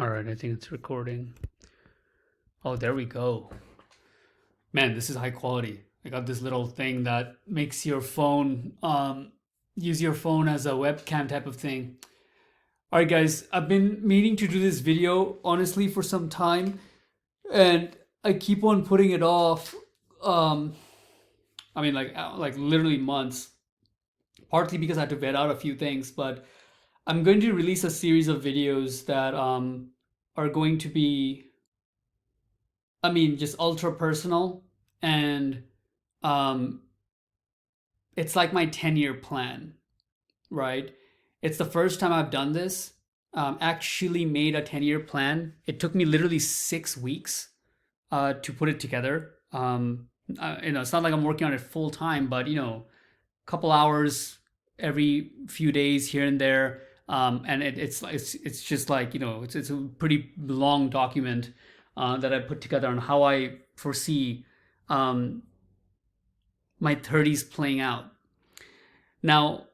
All right, I think it's recording. Oh, there we go. Man, this is high quality. I got this little thing that makes your phone use your phone as a webcam type of thing. All right, guys, I've been meaning to do this video honestly for some time, and I keep on putting it off. Um, like literally months. Partly because I had to vet out a few things, but I'm going to release a series of videos that are going to be just ultra personal and um it's like my 10-year plan, right? It's the first time I've done this. Actually made a 10-year plan. It took me literally 6 weeks to put it together. It's not like I'm working on it full time, but a couple hours every few days here and there. And it's just like it's a pretty long document that I put together on how I foresee um, my 30s playing out. Now,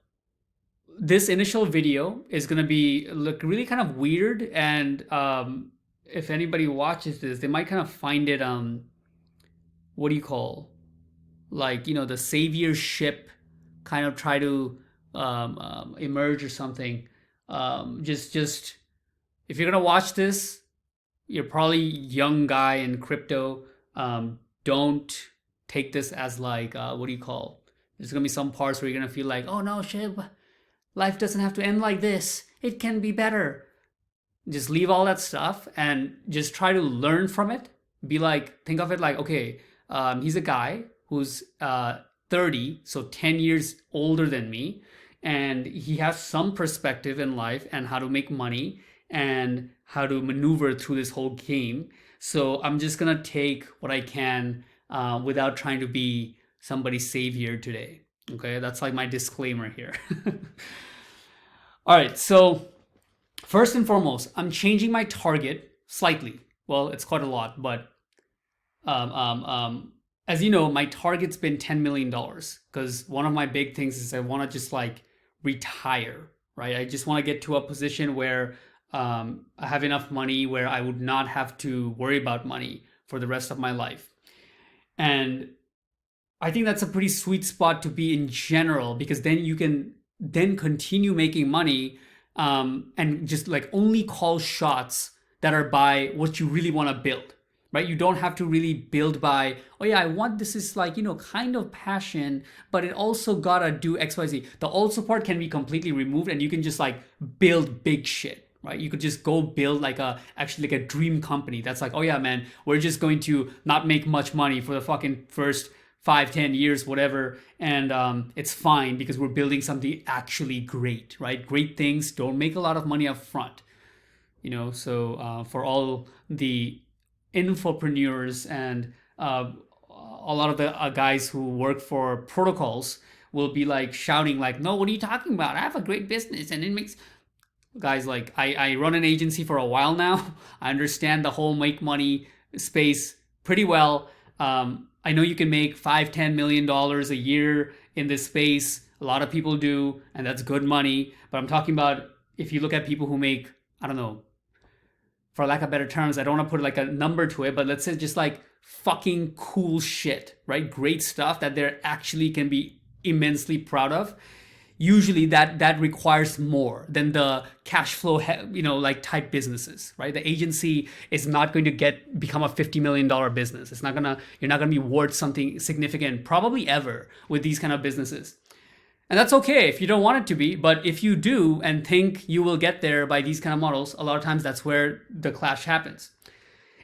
this initial video is going to be look really kind of weird, and if anybody watches this, they might kind of find it what do you call, like the savior ship kind of try to emerge or something. Just if you're gonna watch this, you're probably young guy in crypto. Don't take this as like what do you call? There's gonna be some parts where you're gonna feel like, oh no, shit, life doesn't have to end like this. It can be better. Just leave all that stuff and just try to learn from it. Be like, think of it like, okay, he's a guy who's 30, so 10 years older than me, and he has some perspective in life and how to make money and how to maneuver through this whole game. So I'm just gonna take what I can without trying to be somebody's savior today. Okay, that's like my disclaimer here. All right, so first and foremost, I'm changing my target slightly. Well, it's quite a lot, but um, um, um, as you know, my target's been $10 million because one of my big things is I want to just like retire, right? I just want to get to a position where I have enough money where I would not have to worry about money for the rest of my life. And I think that's a pretty sweet spot to be in general because then you can then continue making money and just like only call shots that are by what you really want to build, right? You don't have to really build by, oh yeah, I want this is like, kind of passion, but it also gotta do XYZ. The also part can be completely removed and you can just like build big shit, right? You could just go build like actually like a dream company that's like, oh yeah, man, we're just going to not make much money for the fucking first 5, 10 years, whatever, and it's fine because we're building something actually great, right? Great things don't make a lot of money up front, so for all the infopreneurs and a lot of the guys who work for protocols will be like shouting like, no, what are you talking about? I have a great business and it makes guys like I run an agency for a while now. I understand the whole make money space pretty well. I know you can make $5-10 million a year in this space. A lot of people do, and that's good money. But I'm talking about if you look at people who make, I don't know, for lack of better terms, I don't want to put like a number to it, but let's say just like fucking cool shit, right? Great stuff that they actually can be immensely proud of. Usually that requires more than the cash flow, like type businesses, right? The agency is not going to become a $50 million business. You're not gonna be worth something significant, probably ever, with these kind of businesses. And that's okay if you don't want it to be, but if you do and think you will get there by these kind of models, a lot of times that's where the clash happens.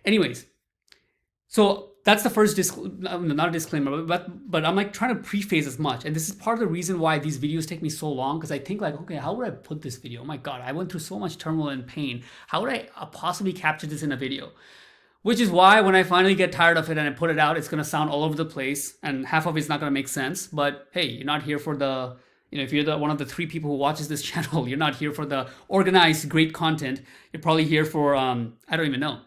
Anyways, so that's the first not a disclaimer, but I'm like trying to preface as much, and this is part of the reason why these videos take me so long because I think like, okay, how would I put this video? Oh my god, I went through so much turmoil and pain. How would I possibly capture this in a video? Which is why when I finally get tired of it and I put it out, it's gonna sound all over the place, and half of it's not gonna make sense. But hey, you're not here for the if you're one of the 3 people who watches this channel, you're not here for the organized, great content. You're probably here for I don't even know.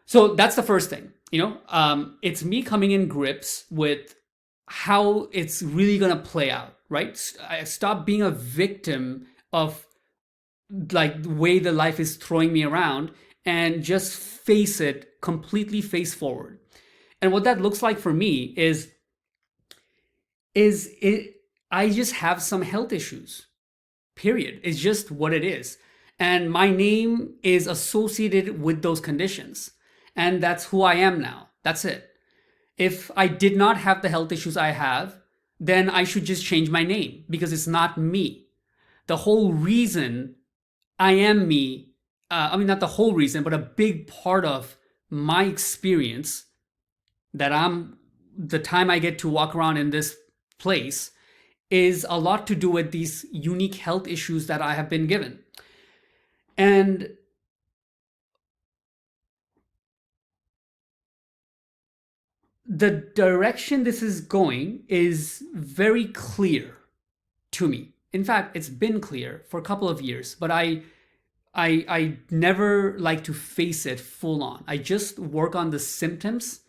So that's the first thing. It's me coming in grips with how it's really gonna play out, right? I stop being a victim of like the way the life is throwing me around and just face it, completely face forward. And what that looks like for me is it I just have some health issues. Period. It's just what it is. And my name is associated with those conditions. And that's who I am now. That's it. If I did not have the health issues I have, then I should just change my name because it's not me. The whole reason I am me, I mean, not the whole reason, but a big part of my experience that the time I get to walk around in this place is a lot to do with these unique health issues that I have been given. And the direction this is going is very clear to me. In fact, it's been clear for a couple of years, but I never like to face it full on. I just work on the symptoms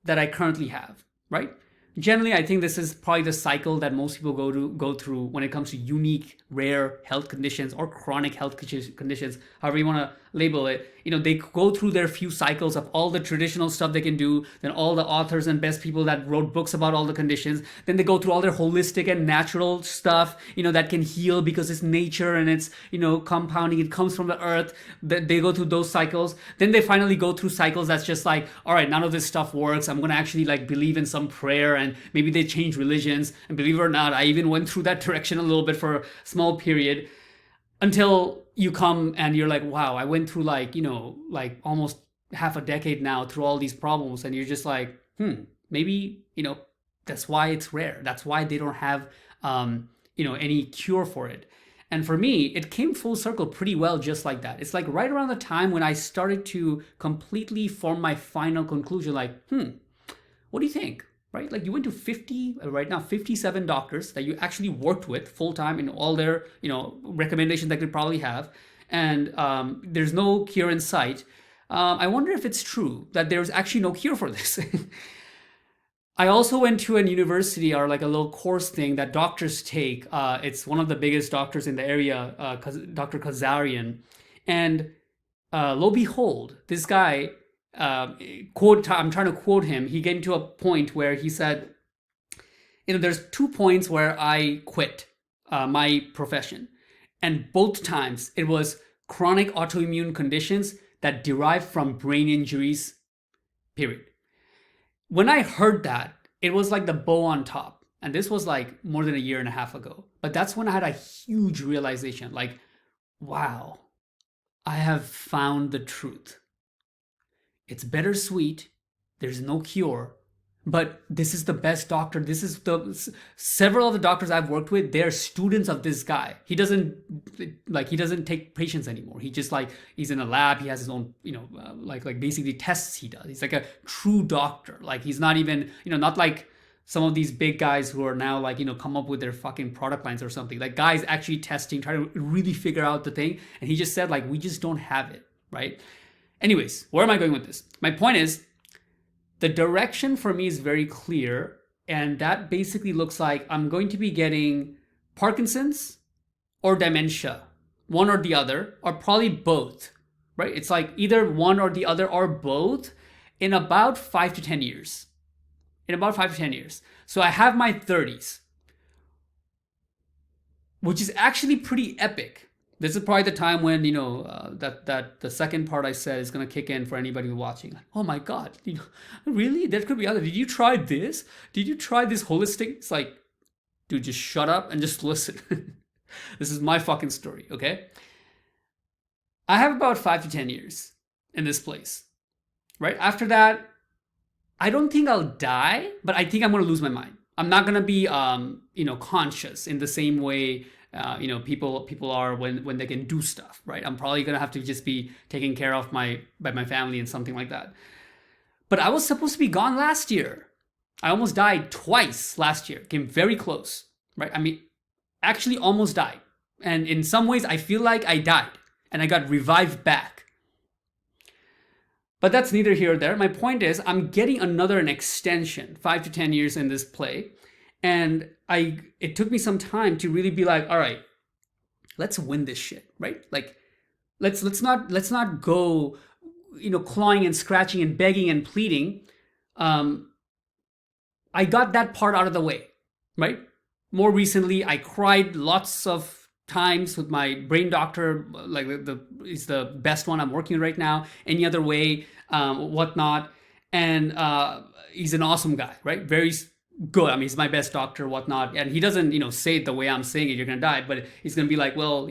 that I currently have, right? Generally, I think this is probably the cycle that most people go through when it comes to unique, rare health conditions or chronic health conditions, however you want to label it. They go through their few cycles of all the traditional stuff they can do, then all the authors and best people that wrote books about all the conditions. Then they go through all their holistic and natural stuff, that can heal because it's nature and it's, compounding. It comes from the earth. They go through those cycles. Then they finally go through cycles that's just like, all right, none of this stuff works. I'm going to actually like believe in some prayer, and maybe they change religions. And believe it or not, I even went through that direction a little bit for a small period until you come and you're like, wow, I went through like almost half a decade now through all these problems. And you're just like, maybe, that's why it's rare. That's why they don't have, any cure for it. And for me, it came full circle pretty well just like that. It's like right around the time when I started to completely form my final conclusion, like, what do you think? Right? Like you went to 57 doctors that you actually worked with full time in all their, recommendations that they probably have. And there's no cure in sight. I wonder if it's true that there's actually no cure for this. I also went to a university or like a little course thing that doctors take. It's one of the biggest doctors in the area, Dr. Kazarian. And lo behold, this guy, I'm trying to quote him. He came to a point where he said, there's 2 points where I quit my profession. And both times it was chronic autoimmune conditions that derive from brain injuries, period. When I heard that, it was like the bow on top. And this was like more than a year and a half ago. But that's when I had a huge realization, like, wow, I have found the truth. It's bittersweet. There's no cure, but this is the best doctor. This is several of the doctors I've worked with. They're students of this guy. He doesn't take patients anymore. He just he's in a lab. He has his own, basically tests he does. He's like a true doctor. Like he's not even, not like some of these big guys who are now come up with their fucking product lines or something. Like guys actually testing, trying to really figure out the thing. And he just said we just don't have it, right? Anyways, where am I going with this? My point is, the direction for me is very clear, and that basically looks like I'm going to be getting Parkinson's or dementia, one or the other, or probably both, right? It's like either one or the other or both in about 5 to 10 years. So I have my 30s, which is actually pretty epic. This is probably the time when, that the second part I said is going to kick in for anybody watching. Like, oh my God, really? There could be other. Did you try this? Did you try this holistic? It's like, dude, just shut up and just listen. This is my fucking story, okay? I have about 5 to 10 years in this place, right? After that, I don't think I'll die, but I think I'm going to lose my mind. I'm not going to be, conscious in the same way people are when they can do stuff, right? I'm probably gonna have to just be taken care of by my family and something like that. But I was supposed to be gone last year. I almost died twice last year. Came very close, right? I mean, actually almost died. And in some ways, I feel like I died and I got revived back. But that's neither here or there. My point is, I'm getting an extension, 5 to 10 years in this play. And it took me some time to really be like, all right, let's win this shit, right? Like, let's not go clawing and scratching and begging and pleading, um, I got that part out of the way, right? More recently, I cried lots of times with my brain doctor, like is the best one I'm working with right now. Any other way, whatnot, and he's an awesome guy, right? Very good. I mean, he's my best doctor, whatnot, and he doesn't, say it the way I'm saying it. You're gonna die, but he's gonna be like, well,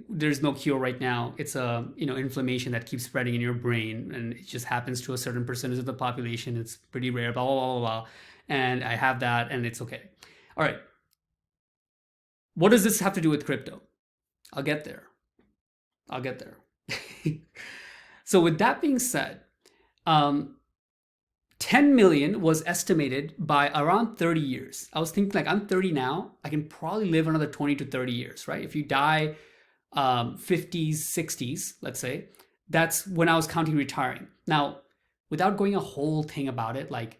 there's no cure right now. It's a inflammation that keeps spreading in your brain, and it just happens to a certain percentage of the population. It's pretty rare. Blah blah blah blah. And I have that, and it's okay. All right. What does this have to do with crypto? I'll get there. I'll get there. So with that being said, 10 million was estimated by around 30 years. I was thinking like I'm 30 now. I can probably live another 20 to 30 years, right? If you die 50s, 60s, let's say, that's when I was counting retiring. Now, without going a whole thing about it, like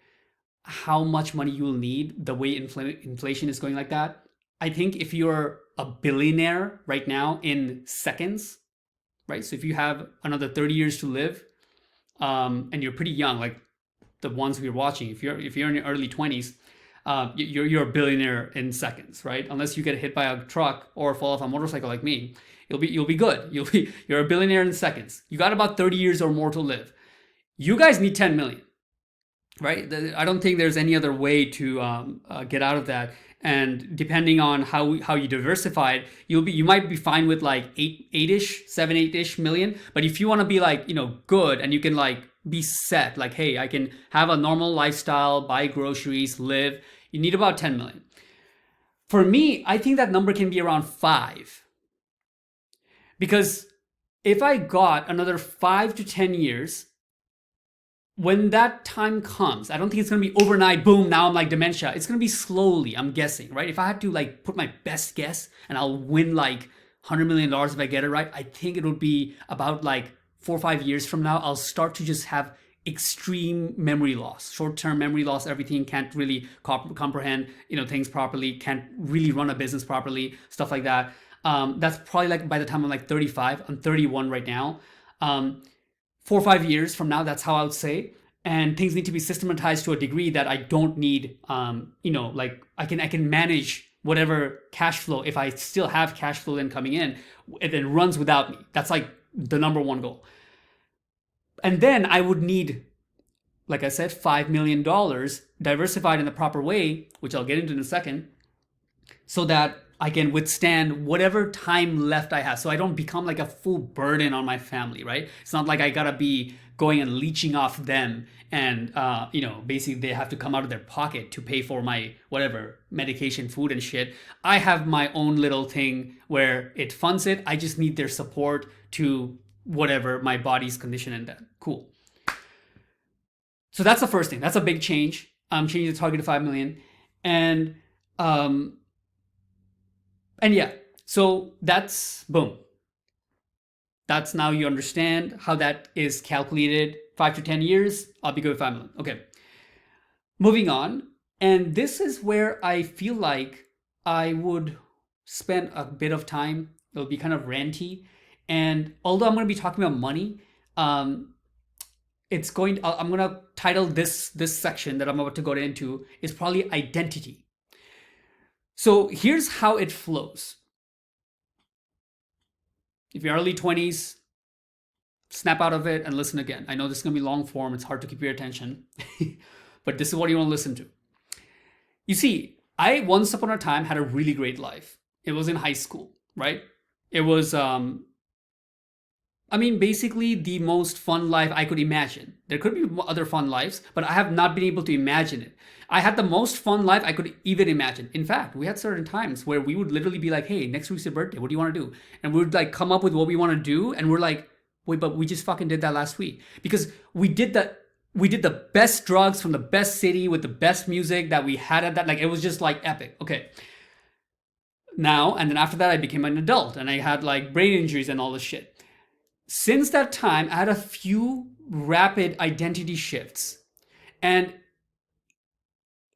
how much money you will need, the way inflation is going like that, I think if you're a billionaire right now in seconds, right? So if you have another 30 years to live, and you're pretty young, like the ones we're watching, if you're in your early 20s, you're a billionaire in seconds, right? Unless you get hit by a truck or fall off a motorcycle like me, you'll be good. You're a billionaire in seconds. You got about 30 years or more to live. You guys need 10 million, right? I don't think there's any other way to get out of that. And depending on how you diversify it, you might be fine with like 7-8-ish million. But if you want to be like, good, and you can like be set, like, hey, I can have a normal lifestyle, buy groceries, live, you need about 10 million. For me, I think that number can be around 5. Because if I got another 5 to 10 years, when that time comes, I don't think it's going to be overnight, boom, now I'm like dementia. It's going to be slowly, I'm guessing, right? If I had to like put my best guess and I'll win like $100 million if I get it right, I think it would be about like 4 or 5 years from now, I'll start to just have extreme memory loss, short-term memory loss, everything, can't really comprehend, things properly, can't really run a business properly, stuff like that. That's probably like by the time I'm like 35, I'm 31 right now. 4 or 5 years from now, that's how I would say. And things need to be systematized to a degree that I don't need, like I can manage whatever cash flow. If I still have cash flow then coming in, it then runs without me. That's like the number one goal. And then I would need, like I said, $5 million diversified in the proper way, which I'll get into in a second, so that I can withstand whatever time left I have. So I don't become like a full burden on my family, right? It's not like I gotta be going and leeching off them and, basically they have to come out of their pocket to pay for my whatever, medication, food and shit. I have my own little thing where it funds it. I just need their support to whatever my body's condition and that. Cool. So that's the first thing. That's a big change. I'm changing the target to 5 million. And yeah, so that's boom. That's now you understand how that is calculated. 5 to 10 years, I'll be good with 5 million. Okay, moving on. And this is where I feel like I would spend a bit of time. It'll be kind of ranty. And although I'm going to be talking about money, I'm going to title this section that I'm about to go into is probably identity. So here's how it flows. If you're early 20s, snap out of it and listen again. I know this is going to be long form. It's hard to keep your attention, but this is what you want to listen to. You see, I once upon a time had a really great life. It was in high school, right? It was, basically the most fun life I could imagine. There could be other fun lives, but I have not been able to imagine it. I had the most fun life I could even imagine. In fact, we had certain times where we would literally be like, hey, next week's your birthday. What do you want to do? And we would like come up with what we want to do. And we're like, wait, but we just fucking did that last week. Because we did the best drugs from the best city with the best music that we had at that. Like, it was just like epic. Okay. Now, and then after that, I became an adult and I had like brain injuries and all this shit. Since that time, I had a few rapid identity shifts. And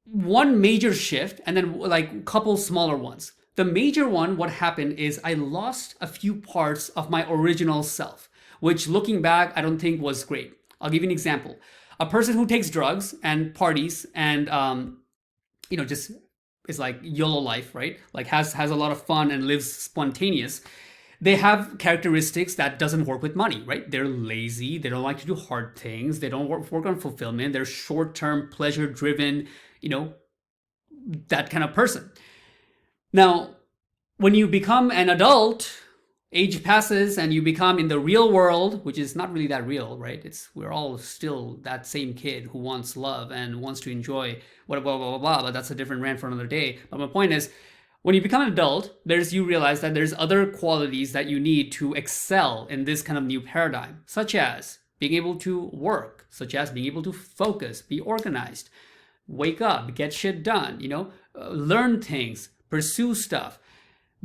one major shift and then like a couple smaller ones. The major one, what happened is I lost a few parts of my original self, which looking back, I don't think was great. I'll give you an example. A person who takes drugs and parties and just is like YOLO life, right? Like has a lot of fun and lives spontaneous. They have characteristics that doesn't work with money, right? They're lazy. They don't like to do hard things. They don't work on fulfillment. They're short-term, pleasure-driven, that kind of person. Now, when you become an adult, age passes and you become in the real world, which is not really that real, right? We're all still that same kid who wants love and wants to enjoy blah blah blah blah blah. But that's a different rant for another day. But my point is, when you become an adult, you realize that there's other qualities that you need to excel in this kind of new paradigm, such as being able to work, such as being able to focus, be organized, wake up, get shit done, learn things, pursue stuff.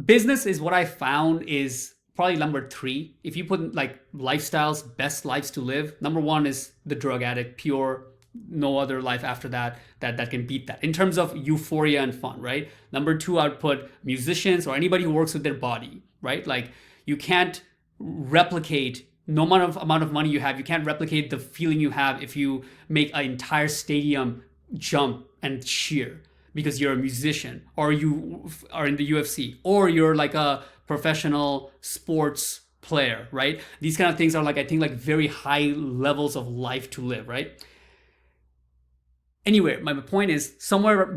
Business is what I found is probably number 3. If you put like lifestyles, best lives to live, number 1 is the drug addict, pure, no other life after that can beat that in terms of euphoria and fun, right? Number 2, I'd put musicians or anybody who works with their body, right? Like you can't replicate no amount of money you have, you can't replicate the feeling you have if you make an entire stadium jump and cheer because you're a musician or you are in the UFC or you're like a professional sports player, right? These kind of things are like, I think, like very high levels of life to live, right? Anyway, my point is somewhere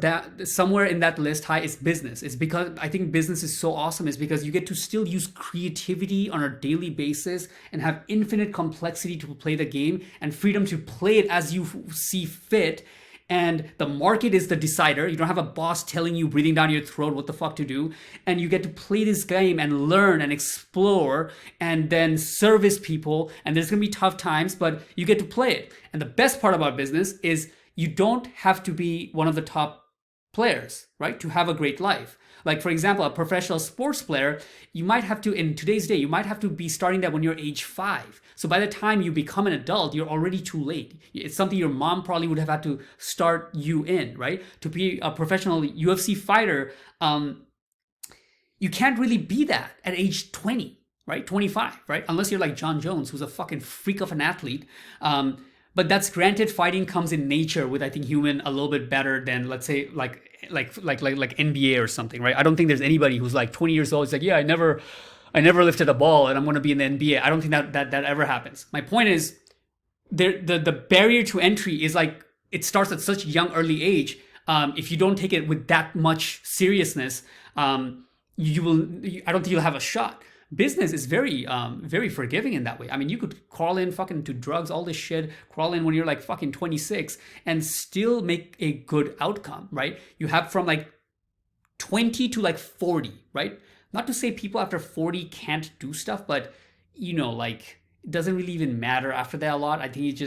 in that list high is business. It's because I think business is so awesome is because you get to still use creativity on a daily basis and have infinite complexity to play the game and freedom to play it as you see fit. And the market is the decider. You don't have a boss telling you, breathing down your throat, what the fuck to do. And you get to play this game and learn and explore and then service people. And there's going to be tough times, but you get to play it. And the best part about business is you don't have to be one of the top players, right, to have a great life. Like, for example, a professional sports player, you might have to, in today's day, you might have to be starting that when you're age 5. So by the time you become an adult, you're already too late. It's something your mom probably would have had to start you in, right? To be a professional UFC fighter, you can't really be that at age 20, right? 25, right? Unless you're like John Jones, who's a fucking freak of an athlete. But that's granted, fighting comes in nature with, I think, human a little bit better than, let's say, like NBA or something, right? I don't think there's anybody who's like 20 years old. It's like, yeah, I never lifted a ball and I'm going to be in the NBA. I don't think that ever happens. My point is, the barrier to entry is like, it starts at such a young, early age. If you don't take it with that much seriousness, I don't think you'll have a shot. Business is very, very forgiving in that way. I mean, you could crawl in fucking to drugs, all this shit, crawl in when you're like fucking 26 and still make a good outcome, right? You have from like 20 to like 40, right? Not to say people after 40 can't do stuff, but like it doesn't really even matter after that a lot. I think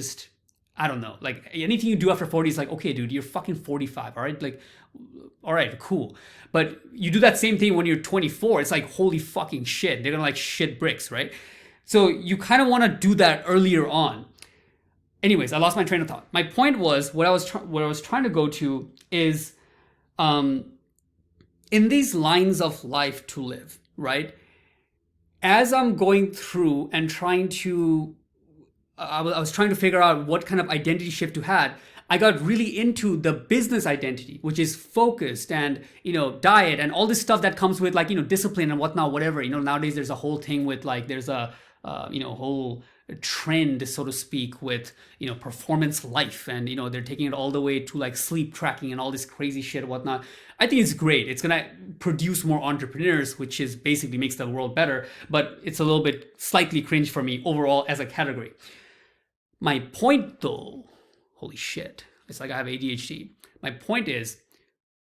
I don't know. Like anything you do after 40 is like, okay, dude, you're fucking 45, all right? Like, all right, cool. But you do that same thing when you're 24. It's like, holy fucking shit. They're gonna like shit bricks, right? So you kind of want to do that earlier on. Anyways, I lost my train of thought. My point was, what I was trying to go to is, in these lines of life to live, right? As I'm going through and trying to, I was trying to figure out what kind of identity shift to have. I got really into the business identity, which is focused and, diet and all this stuff that comes with like, discipline and whatnot, whatever. Nowadays there's a whole thing with like, there's a, whole trend, so to speak, with, performance life. And, they're taking it all the way to like sleep tracking and all this crazy shit and whatnot. I think it's great. It's going to produce more entrepreneurs, which is basically makes the world better. But it's a little bit slightly cringe for me overall as a category. My point though, holy shit, it's like I have ADHD. My point is,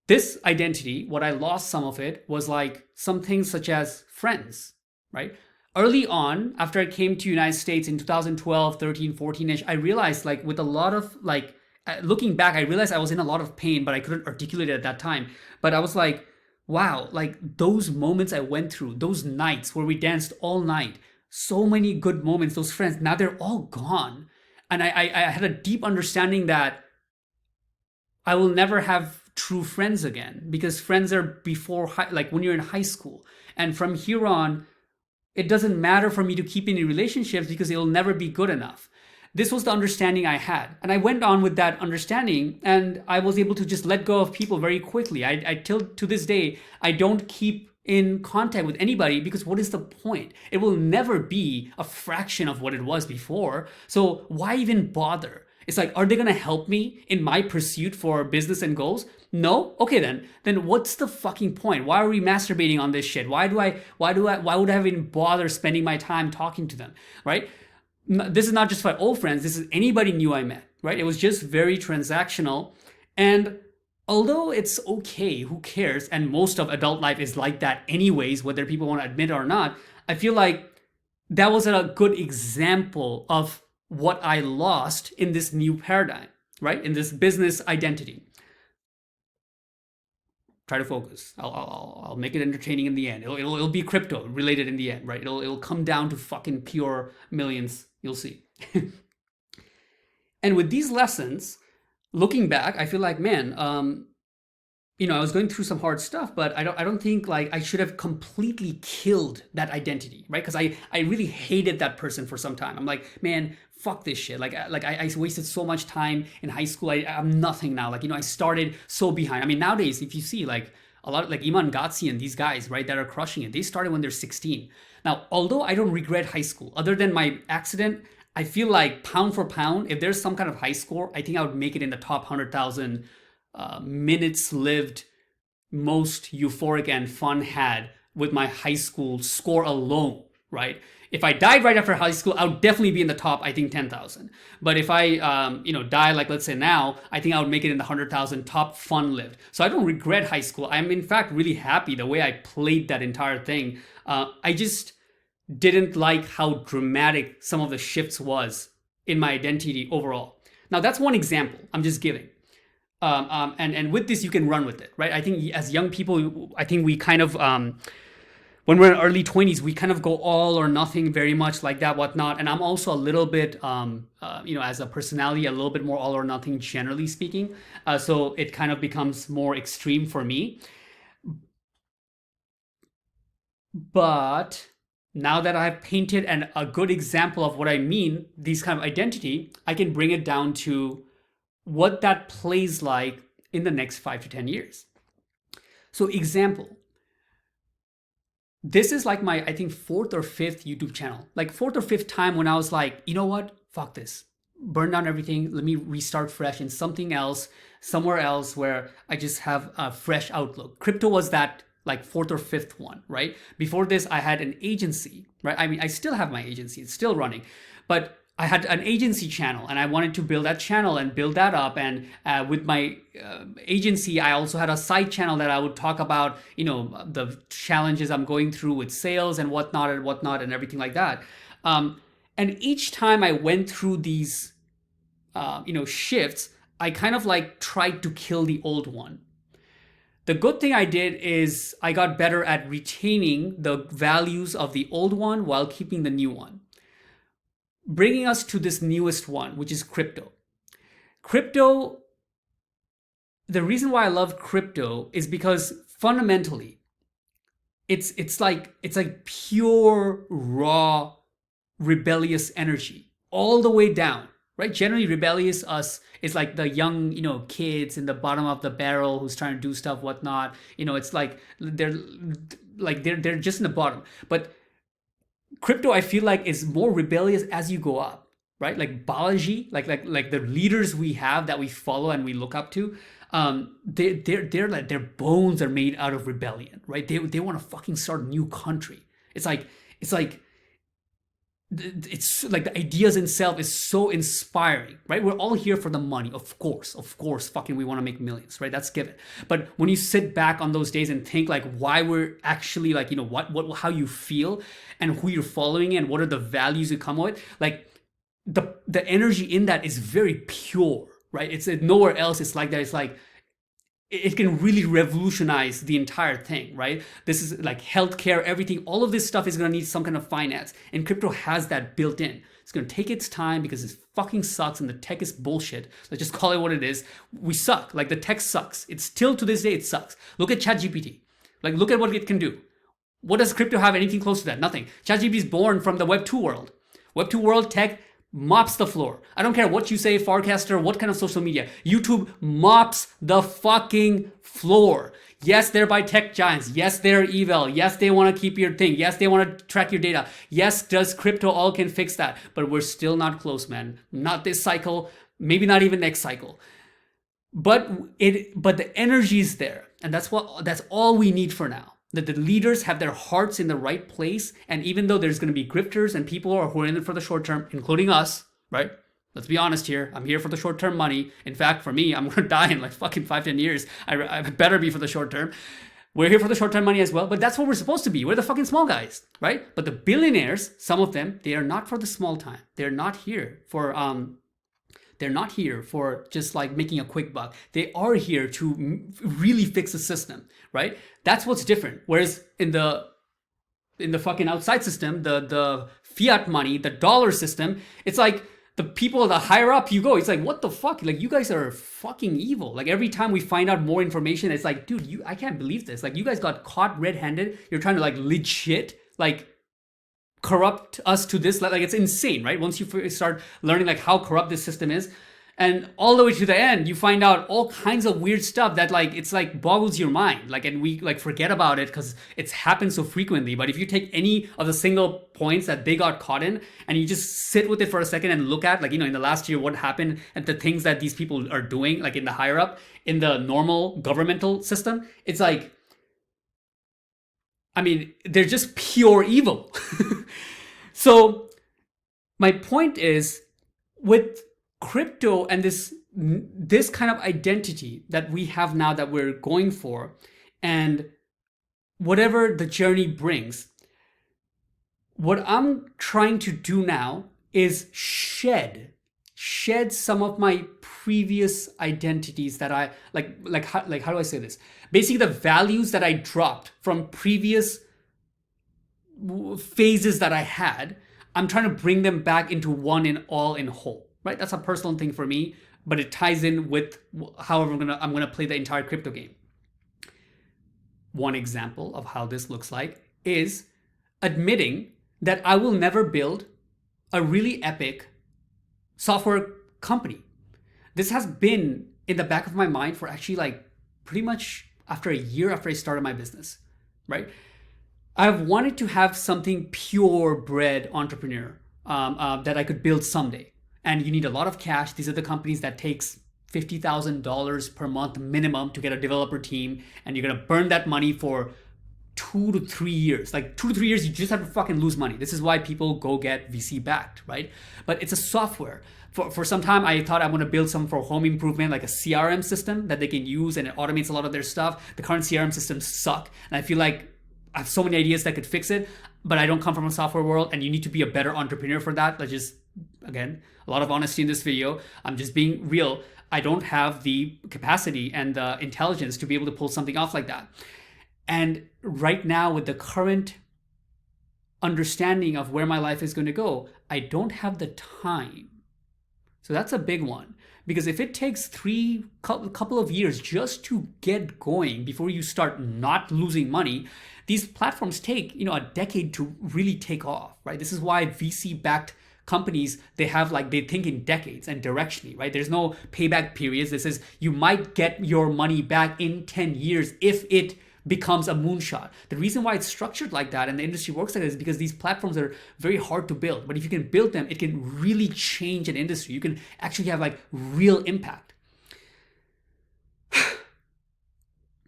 this identity, what I lost some of it was like some things such as friends, right? Early on, after I came to United States in 2012, 13, 14-ish, I realized like with a lot of like, looking back, I realized I was in a lot of pain, but I couldn't articulate it at that time. But I was like, wow, like those moments I went through, those nights where we danced all night, so many good moments, those friends, now they're all gone. And I had a deep understanding that I will never have true friends again because friends are before, like when you're in high school. And from here on, it doesn't matter for me to keep any relationships because it'll never be good enough. This was the understanding I had. And I went on with that understanding and I was able to just let go of people very quickly. I till to this day, I don't keep in contact with anybody because what is the point? It will never be a fraction of what it was before. So why even bother? It's like, are they gonna help me in my pursuit for business and goals? No? Okay then what's the fucking point? Why are we masturbating on this shit? Why would I even bother spending my time talking to them, right? This is not just for old friends, this is anybody new I met, right? It was just very transactional. And although it's okay, who cares? And most of adult life is like that anyways, whether people want to admit it or not. I feel like that was a good example of what I lost in this new paradigm, right? In this business identity. Try to focus. I'll make it entertaining in the end. It'll be crypto related in the end, right? It'll come down to fucking pure millions. You'll see. And with these lessons, looking back, I feel like, man, I was going through some hard stuff, but I don't think like I should have completely killed that identity, right? Because I really hated that person for some time. I'm like, man, fuck this shit. I wasted so much time in high school. I'm nothing now. I started so behind. I mean, nowadays, if you see like a lot of like Iman Ghatzi and these guys, right, that are crushing it, they started when they're 16. Now, although I don't regret high school, other than my accident, I feel like pound for pound, if there's some kind of high score, I think I would make it in the top 100,000 minutes lived, most euphoric and fun had with my high school score alone, right? If I died right after high school, I would definitely be in the top, I think, 10,000. But if I, die like, let's say now, I think I would make it in the 100,000 top fun lived. So I don't regret high school. I'm in fact really happy the way I played that entire thing. I just didn't like how dramatic some of the shifts was in my identity overall. Now that's one example I'm just giving. And with this, you can run with it, right? I think as young people, I think we kind of, when we're in early 20s, we kind of go all or nothing very much like that, whatnot. And I'm also a little bit, as a personality, a little bit more all or nothing, generally speaking. So it kind of becomes more extreme for me. But now that I've painted a good example of what I mean, these kind of identity, I can bring it down to what that plays like in the next 5 to 10 years. So example, this is like my, I think, 4th or 5th YouTube channel. Like 4th or 5th time when I was like, you know what? Fuck this. Burn down everything. Let me restart fresh in something else, somewhere else where I just have a fresh outlook. Crypto was that like 4th or 5th one, right? Before this, I had an agency, right? I mean, I still have my agency. It's still running. But I had an agency channel and I wanted to build that channel and build that up. And with my agency, I also had a side channel that I would talk about, the challenges I'm going through with sales and whatnot and everything like that. And each time I went through these, shifts, I kind of like tried to kill the old one. The good thing I did is I got better at retaining the values of the old one while keeping the new one. Bringing us to this newest one, which is crypto. Crypto, the reason why I love crypto is because fundamentally, it's like pure, raw, rebellious energy all the way down, right? Generally, rebellious us is like the young, kids in the bottom of the barrel who's trying to do stuff, whatnot. It's like they're just in the bottom, but crypto, I feel like, is more rebellious as you go up, right? Like Balaji, like the leaders we have that we follow and we look up to, they're like their bones are made out of rebellion, right? They want to fucking start a new country. It's like the ideas itself is so inspiring, right? We're all here for the money, of course, fucking we want to make millions, right? That's given. But when you sit back on those days and think like why we're actually like, how you feel and who you're following and what are the values you come with, like the energy in that is very pure, right? It's nowhere else it's like that. It's like it can really revolutionize the entire thing, right? This is like healthcare, everything, all of this stuff is going to need some kind of finance. And crypto has that built in. It's going to take its time because it fucking sucks and the tech is bullshit. Let's just call it what it is. We suck. Like the tech sucks. It's still to this day, it sucks. Look at ChatGPT. Like look at what it can do. What does crypto have anything close to that? Nothing. ChatGPT is born from the Web 2 world. Web 2 world tech mops the floor. I don't care what you say, Farcaster, what kind of social media. YouTube mops the fucking floor. Yes, they're by tech giants. Yes, they're evil. Yes, they want to keep your thing. Yes, they want to track your data. Yes, does crypto all can fix that? But we're still not close, man. Not this cycle, maybe not even next cycle. But the energy is there. And that's all we need for now. That the leaders have their hearts in the right place. And even though there's going to be grifters and people who are in it for the short term, including us, right? Let's be honest here. I'm here for the short term money. In fact, for me, I'm going to die in like fucking 5-10 years. I better be for the short term. We're here for the short term money as well, but that's what we're supposed to be. We're the fucking small guys, right? But the billionaires, some of them, they are not for the small time. They're not here for just like making a quick buck. They are here to really fix the system, right? That's what's different. Whereas in the fucking outside system, the fiat money, the dollar system, it's like the people, the higher up you go, it's like, what the fuck? Like, you guys are fucking evil. Like, every time we find out more information, it's like, dude, I can't believe this. Like, you guys got caught red-handed. You're trying to like legit, like, corrupt us to this, like, it's insane, right? Once you start learning like how corrupt this system is, and all the way to the end, you find out all kinds of weird stuff that like, it's like boggles your mind. Like, and we like forget about it because it's happened so frequently. But if you take any of the single points that they got caught in and you just sit with it for a second and look at, like, you know, in the last year, what happened and the things that these people are doing, like in the higher up, in the normal governmental system, it's like, I mean, they're just pure evil. So my point is, with crypto and this kind of identity that we have now that we're going for, and whatever the journey brings, what I'm trying to do now is shed some of my previous identities that I how do I say this? Basically, the values that I dropped from previous phases that I had, I'm trying to bring them back into one and all in whole, right? That's a personal thing for me, but it ties in with however I'm gonna play the entire crypto game. One example of how this looks like is admitting that I will never build a really epic software company. This has been in the back of my mind for actually like pretty much after a year after I started my business, right? I've wanted to have something purebred entrepreneur that I could build someday. And you need a lot of cash. These are the companies that takes $50,000 per month minimum to get a developer team. And you're going to burn that money for 2 to 3 years. Like 2 to 3 years, you just have to fucking lose money. This is why people go get VC backed, right? But it's a software. For some time, I thought I want to build some for home improvement, like a CRM system that they can use, and it automates a lot of their stuff. The current CRM systems suck. And I feel like I have so many ideas that could fix it, but I don't come from a software world, and you need to be a better entrepreneur for that. Let's just, again, a lot of honesty in this video. I'm just being real. I don't have the capacity and the intelligence to be able to pull something off like that. And right now, with the current understanding of where my life is going to go, I don't have the time. So that's a big one. Because if it takes couple of years just to get going before you start not losing money, these platforms take, a decade to really take off, right? This is why VC-backed companies, they think in decades and directionally, right? There's no payback periods. This is, you might get your money back in 10 years if it becomes a moonshot. The reason why it's structured like that and the industry works like that is because these platforms are very hard to build. But if you can build them, it can really change an industry. You can actually have like real impact.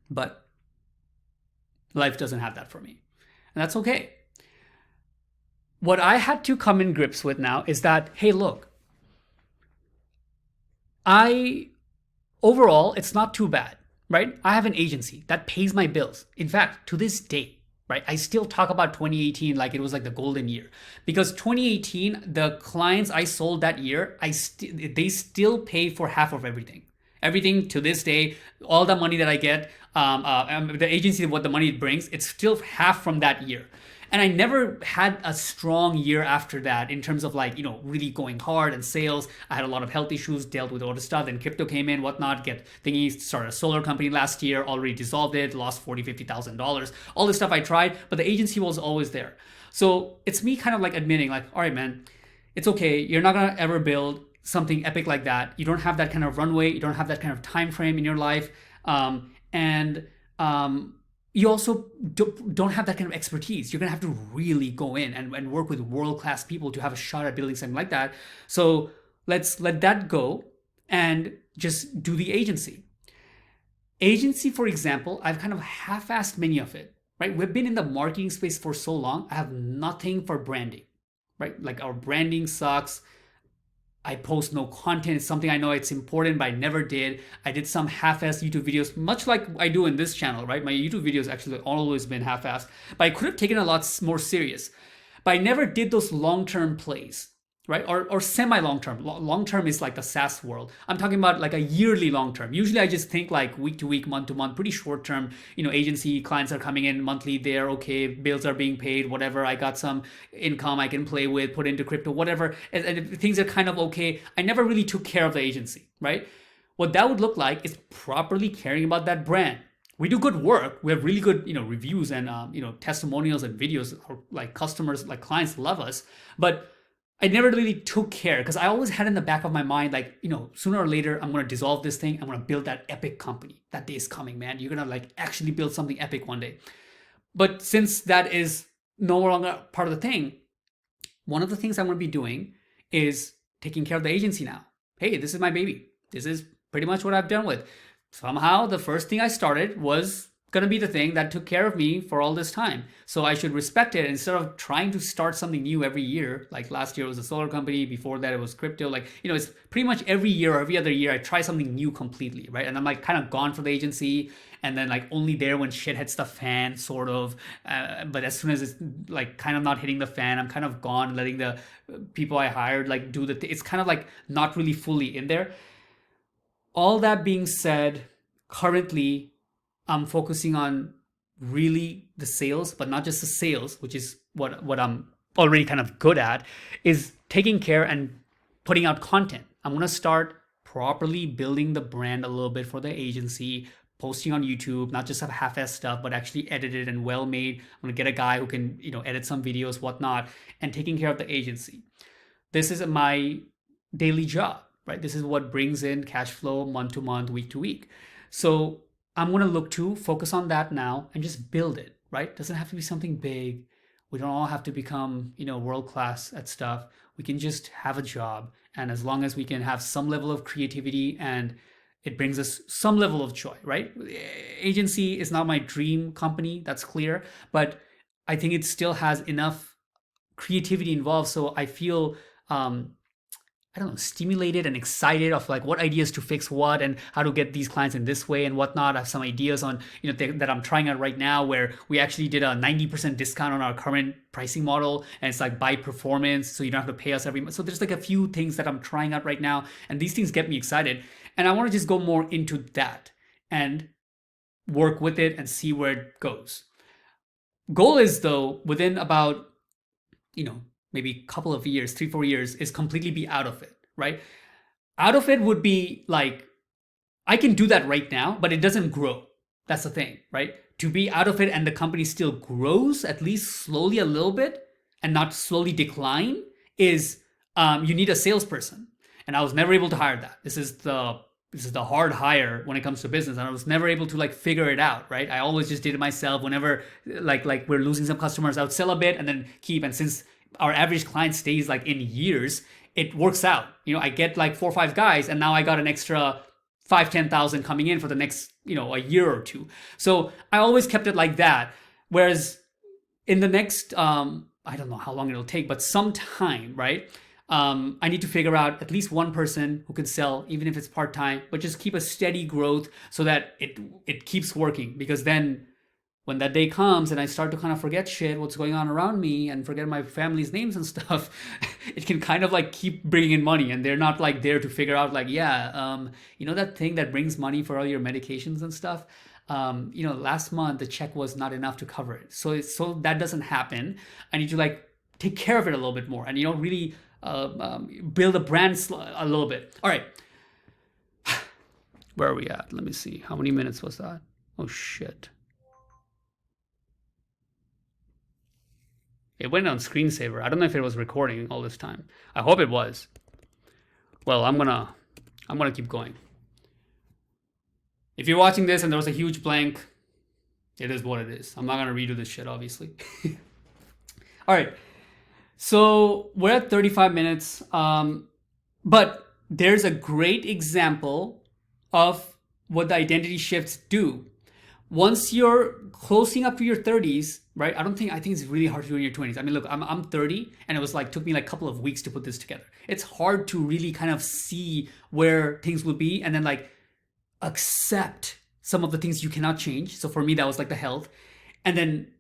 But life doesn't have that for me. And that's okay. What I had to come in grips with now is that, hey, look, overall, it's not too bad. Right? I have an agency that pays my bills. In fact, to this day, right? I still talk about 2018 like it was like the golden year. Because 2018, the clients I sold that year, they still pay for half of everything. Everything to this day, all the money that I get, the agency, what the money it brings, it's still half from that year. And I never had a strong year after that in terms of like, really going hard and sales. I had a lot of health issues, dealt with all the stuff. Then crypto came in, whatnot, get thingy, started a solar company last year, already dissolved it, lost $40,000, $50,000. All this stuff I tried, but the agency was always there. So it's me kind of like admitting like, all right, man, it's okay. You're not going to ever build something epic like that. You don't have that kind of runway. You don't have that kind of time frame in your life. And you also don't have that kind of expertise. You're going to have to really go in and work with world-class people to have a shot at building something like that. So let's let that go and just do the agency. Agency, for example, I've kind of half-assed many of it, right? We've been in the marketing space for so long. I have nothing for branding, right? Like our branding sucks. I post no content. It's something I know it's important, but I never did. I did some half-assed YouTube videos, much like I do in this channel, right? My YouTube videos actually always been half-assed, but I could have taken a lot more serious. But I never did those long-term plays, right? Or semi-long-term. Long-term is like the SaaS world. I'm talking about like a yearly long-term. Usually I just think like week to week, month to month, pretty short-term. Agency clients are coming in monthly. They're okay. Bills are being paid, whatever. I got some income I can play with, put into crypto, whatever. And things are kind of okay. I never really took care of the agency, right? What that would look like is properly caring about that brand. We do good work. We have really good, reviews and, testimonials and videos. Like customers, like clients love us. But I never really took care because I always had in the back of my mind, like, sooner or later, I'm going to dissolve this thing. I'm going to build that epic company. That day is coming, man. You're going to like actually build something epic one day. But since that is no longer part of the thing, one of the things I'm going to be doing is taking care of the agency now. Hey, this is my baby. This is pretty much what I've done with. Somehow the first thing I started was going to be the thing that took care of me for all this time. So I should respect it instead of trying to start something new every year. Like last year it was a solar company. Before that it was crypto. Like, it's pretty much every year or every other year I try something new completely, right? And I'm like kind of gone for the agency and then like only there when shit hits the fan, sort of. But as soon as it's like kind of not hitting the fan, I'm kind of gone, letting the people I hired like do the thing. It's kind of like not really fully in there. All that being said, currently I'm focusing on really the sales, but not just the sales, which is what I'm already kind of good at, is taking care and putting out content. I'm going to start properly building the brand a little bit for the agency, posting on YouTube, not just have half-assed stuff, but actually edited and well made. I'm going to get a guy who can, edit some videos, whatnot, and taking care of the agency. This is my daily job, right? This is what brings in cash flow month to month, week to week. So I'm going to look to focus on that now and just build it, right? Doesn't have to be something big. We don't all have to become, world-class at stuff. We can just have a job. And as long as we can have some level of creativity and it brings us some level of joy, right? Agency is not my dream company, that's clear. But I think it still has enough creativity involved. So I feel, stimulated and excited of like what ideas to fix what and how to get these clients in this way and whatnot. I have some ideas on, that I'm trying out right now where we actually did a 90% discount on our current pricing model. And it's like by performance. So you don't have to pay us every month. So there's like a few things that I'm trying out right now. And these things get me excited. And I want to just go more into that and work with it and see where it goes. Goal is though, within about, maybe a couple of years, 3-4 years, is completely be out of it, right? Out of it would be like, I can do that right now, but it doesn't grow. That's the thing, right? To be out of it and the company still grows, at least slowly a little bit, and not slowly decline, is you need a salesperson. And I was never able to hire that. This is the hard hire when it comes to business. And I was never able to like figure it out, right? I always just did it myself. Whenever like we're losing some customers, I would sell a bit and then keep. And since our average client stays like in years, it works out. I get like 4 or 5 guys and now I got an extra 5,000-10,000 coming in for the next, a year or two. So I always kept it like that. Whereas in the next, I don't know how long it'll take, but some time, right? I need to figure out at least one person who can sell, even if it's part-time, but just keep a steady growth so that it keeps working. Because then when that day comes and I start to kind of forget shit, what's going on around me and forget my family's names and stuff, it can kind of like keep bringing in money. And they're not like there to figure out like, that thing that brings money for all your medications and stuff, last month the check was not enough to cover it. So that doesn't happen. I need to like take care of it a little bit more, and really build a brand a little bit. All right, where are we at? Let me see. How many minutes was that? Oh shit. It went on screensaver. I don't know if it was recording all this time. I hope it was. Well, I'm gonna keep going. If you're watching this and there was a huge blank, it is what it is. I'm not gonna redo this shit, obviously. All right. So we're at 35 minutes. But there's a great example of what the identity shifts do. Once you're closing up to your 30s, right? I think it's really hard to do in your 20s. I mean, look, I'm 30 and it was like, took me like a couple of weeks to put this together. It's hard to really kind of see where things will be and then like accept some of the things you cannot change. So for me, that was like the health, and then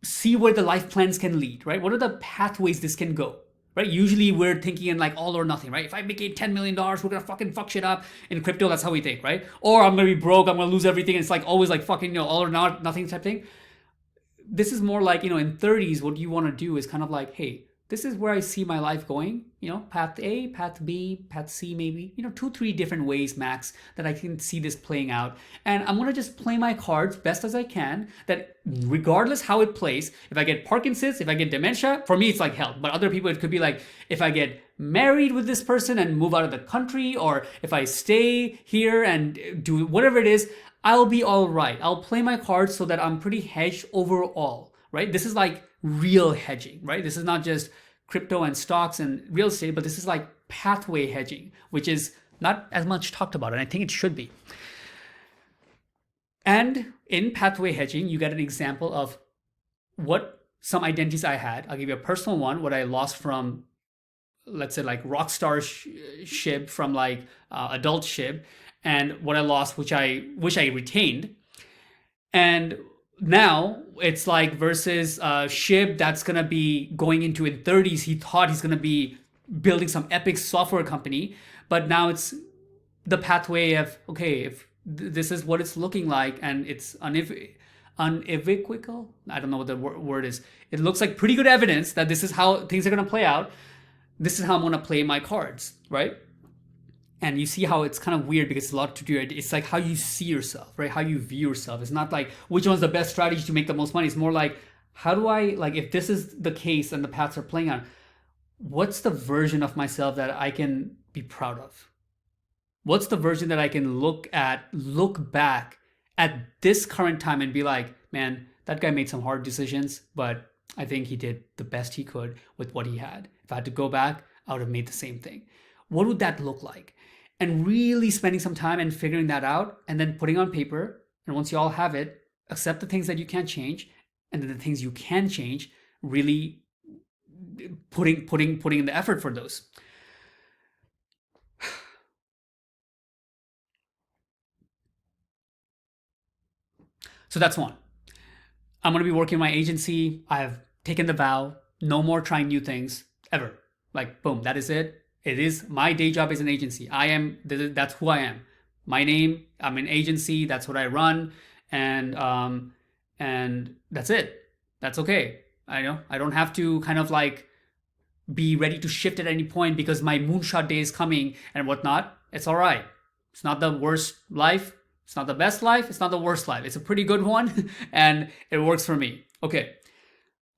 see where the life plans can lead, right? What are the pathways this can go, right? Usually we're thinking in like all or nothing, right? If I make $10 million, we're gonna fucking fuck shit up. In crypto, that's how we think, right? Or I'm gonna be broke, I'm gonna lose everything. And it's like always like fucking, all or not, nothing type thing. This is more like, in 30s, what you wanna do is kind of like, hey, this is where I see my life going, path A, path B, path C, maybe, 2-3 different ways max that I can see this playing out. And I'm going to just play my cards best as I can, that regardless how it plays, if I get Parkinson's, if I get dementia, for me, it's like hell. But other people, it could be like, if I get married with this person and move out of the country, or if I stay here and do whatever it is, I'll be all right. I'll play my cards so that I'm pretty hedged overall, right? This is like real hedging, right? This is not just crypto and stocks and real estate, but this is like pathway hedging, which is not as much talked about, and I think it should be. And in pathway hedging, you get an example of what some identities I had. I'll give you a personal one, what I lost from, let's say, like rockstar SHIB from like adult SHIB, and what I lost, which I wish I retained. And now it's like versus SHIB that's gonna be going into in 30s. He thought he's gonna be building some epic software company, but now it's the pathway of, okay, if this is what it's looking like, and it's unequivocal. I don't know what the word is. It looks like pretty good evidence that this is how things are gonna play out. This is how I'm gonna play my cards, right? And you see how it's kind of weird because it's a lot to do. It's like how you see yourself, right? How you view yourself. It's not like which one's the best strategy to make the most money. It's more like, how do I, like, if this is the case and the paths are playing out, what's the version of myself that I can be proud of? What's the version that I can look back at this current time and be like, man, that guy made some hard decisions, but I think he did the best he could with what he had. If I had to go back, I would have made the same thing. What would that look like? And really spending some time and figuring that out, and then putting on paper. And once you all have it, accept the things that you can't change, and then the things you can change, really putting in the effort for those. So that's one. I'm going to be working my agency. I have taken the vow, no more trying new things ever. Like, boom, that is it. It is my day job as an agency. That's who I am. My name, I'm an agency. That's what I run. And that's it. That's okay. I don't have to kind of like be ready to shift at any point because my moonshot day is coming and whatnot. It's all right. It's not the worst life. It's not the best life. It's not the worst life. It's a pretty good one and it works for me. Okay.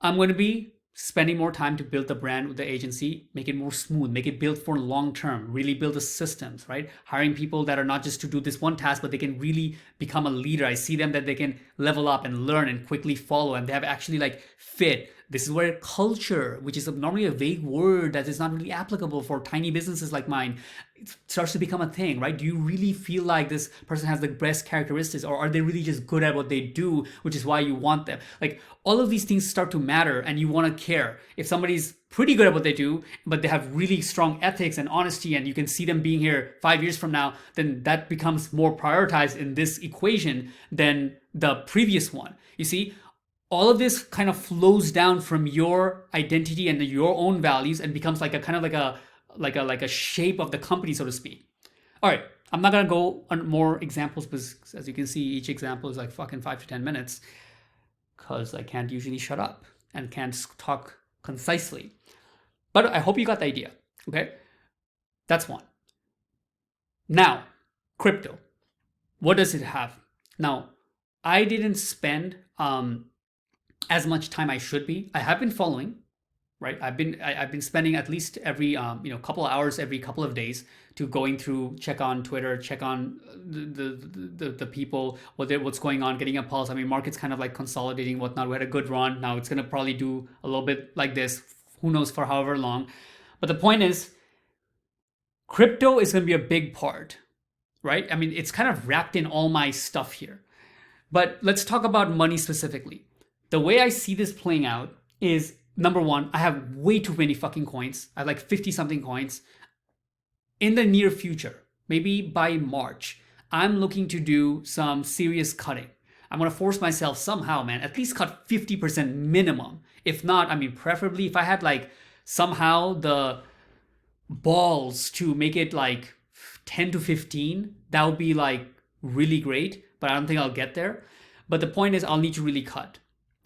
I'm going to be spending more time to build the brand with the agency, make it more smooth, make it build for long term, really build the systems, right? Hiring people that are not just to do this one task, but they can really become a leader. I see them that they can level up and learn and quickly follow, and they have actually like fit. This is where culture, which is normally a vague word that is not really applicable for tiny businesses like mine, it starts to become a thing, right? Do you really feel like this person has the best characteristics, or are they really just good at what they do, which is why you want them? Like all of these things start to matter, and you want to care. If somebody's pretty good at what they do, but they have really strong ethics and honesty, and you can see them being here 5 years from now, then that becomes more prioritized in this equation than the previous one. You see, all of this kind of flows down from your identity and your own values and becomes like a kind of like a shape of the company, so to speak. All right, I'm not gonna go on more examples because, as you can see, each example is like fucking 5 to 10 minutes because I can't usually shut up and can't talk concisely. But I hope you got the idea. Okay, that's one. Now, crypto. What does it have? Now, I didn't spend as much time I should be. I have been following, right? I've been spending at least every couple of hours every couple of days to going through, check on Twitter, check on the people, what's going on, getting a pulse. I mean, market's kind of like consolidating, whatnot. We had a good run. Now it's gonna probably do a little bit like this. Who knows for however long. But the point is, crypto is gonna be a big part, right? I mean, it's kind of wrapped in all my stuff here. But let's talk about money specifically. The way I see this playing out is, number one, I have way too many fucking coins. I have like 50 something coins. In the near future, maybe by March, I'm looking to do some serious cutting. I'm gonna force myself somehow, man, at least cut 50% minimum. If not, I mean, preferably if I had like somehow the balls to make it like 10 to 15, that would be like really great, but I don't think I'll get there. But the point is, I'll need to really cut.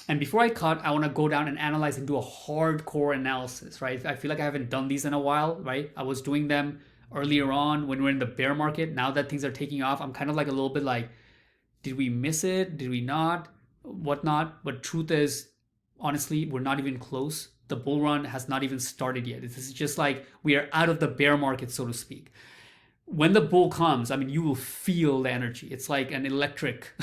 And before I cut, I want to go down and analyze and do a hardcore analysis, right? I feel like I haven't done these in a while, right? I was doing them earlier on when we're in the bear market. Now that things are taking off, I'm kind of like a little bit like, did we miss it? Did we not? Whatnot. But truth is, honestly, we're not even close. The bull run has not even started yet. This is just like we are out of the bear market, so to speak. When the bull comes, I mean, you will feel the energy. It's like an electric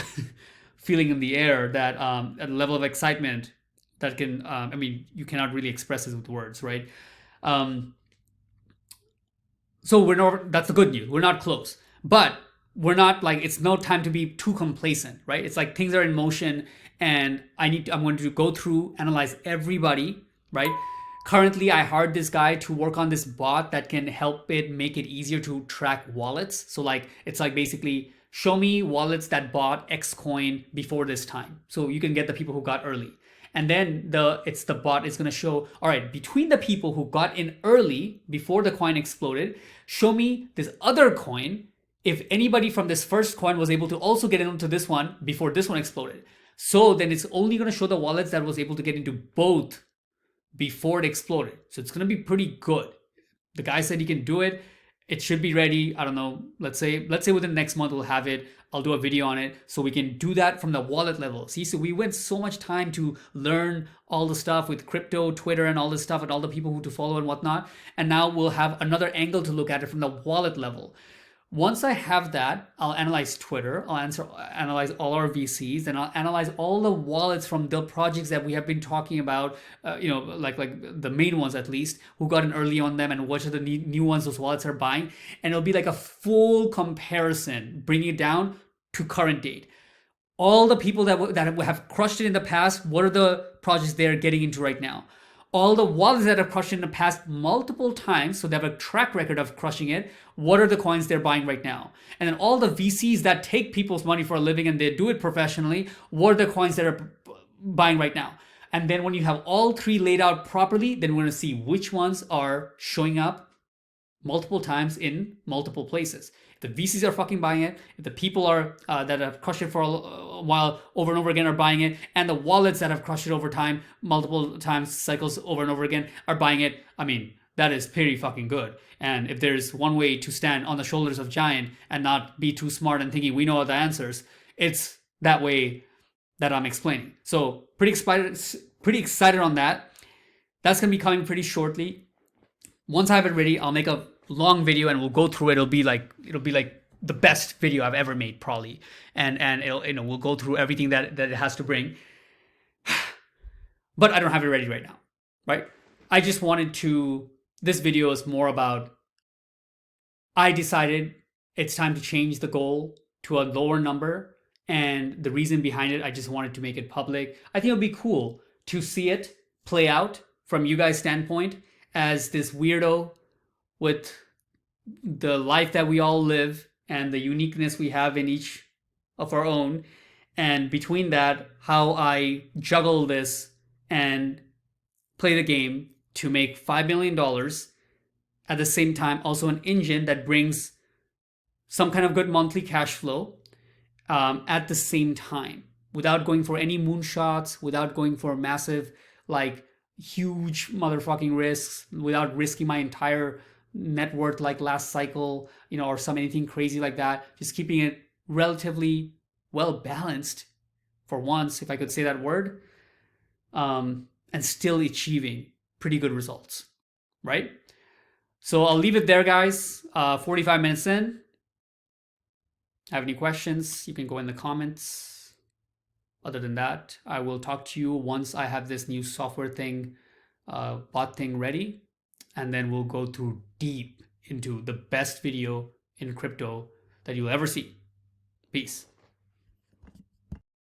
feeling in the air, that a level of excitement that can, I mean, you cannot really express it with words, right? So we're not, that's the good news. We're not close, but we're not like, it's no time to be too complacent, right? It's like things are in motion and I'm going to go through, analyze everybody, right? Currently, I hired this guy to work on this bot that can help it make it easier to track wallets. So like, it's like basically show me wallets that bought X coin before this time. So you can get the people who got early. And then the bot is going to show, all right, between the people who got in early before the coin exploded, show me this other coin. If anybody from this first coin was able to also get into this one before this one exploded. So then it's only going to show the wallets that was able to get into both before it exploded. So it's going to be pretty good. The guy said he can do it. It should be ready. I don't know. Let's say within the next month we'll have it. I'll do a video on it so we can do that from the wallet level. See, so we went so much time to learn all the stuff with crypto, Twitter, and all this stuff, and all the people who to follow and whatnot. And now we'll have another angle to look at it from the wallet level. Once I have that, I'll analyze Twitter, analyze all our VCs, and I'll analyze all the wallets from the projects that we have been talking about, like the main ones at least, who got in early on them and what are the new ones those wallets are buying. And it'll be like a full comparison, bringing it down to current date. All the people that have crushed it in the past, what are the projects they're getting into right now? All the wallets that have crushed it in the past multiple times, so they have a track record of crushing it, what are the coins they're buying right now? And then all the VCs that take people's money for a living and they do it professionally, what are the coins that are buying right now? And then when you have all three laid out properly, then we're going to see which ones are showing up multiple times in multiple places. If the VCs are fucking buying it, if the people are that have crushed it for a while over and over again are buying it, and the wallets that have crushed it over time, multiple times, cycles over and over again, are buying it, I mean, that is pretty fucking good. And if there's one way to stand on the shoulders of giant and not be too smart and thinking we know all the answers, it's that way that I'm explaining. So pretty excited on that. That's gonna be coming pretty shortly. Once I have it ready, I'll make a long video and we'll go through it. It'll be like the best video I've ever made, probably. And it'll, we'll go through everything that it has to bring. But I don't have it ready right now, right? I just wanted to, this video is more about, I decided it's time to change the goal to a lower number. And the reason behind it, I just wanted to make it public. I think it would be cool to see it play out from you guys' standpoint as this weirdo with the life that we all live and the uniqueness we have in each of our own. And between that, how I juggle this and play the game to make $5 million. At the same time, also an engine that brings some kind of good monthly cash flow at the same time without going for any moonshots, without going for massive, like huge motherfucking risks, without risking my entire net worth like last cycle, or some anything crazy like that. Just keeping it relatively well balanced for once, if I could say that word, and still achieving pretty good results, right? So I'll leave it there, guys. 45 minutes in. Have any questions? You can go in the comments. Other than that, I will talk to you once I have this new software thing, bot thing ready, and then we'll go through deep into the best video in crypto that you'll ever see. Peace.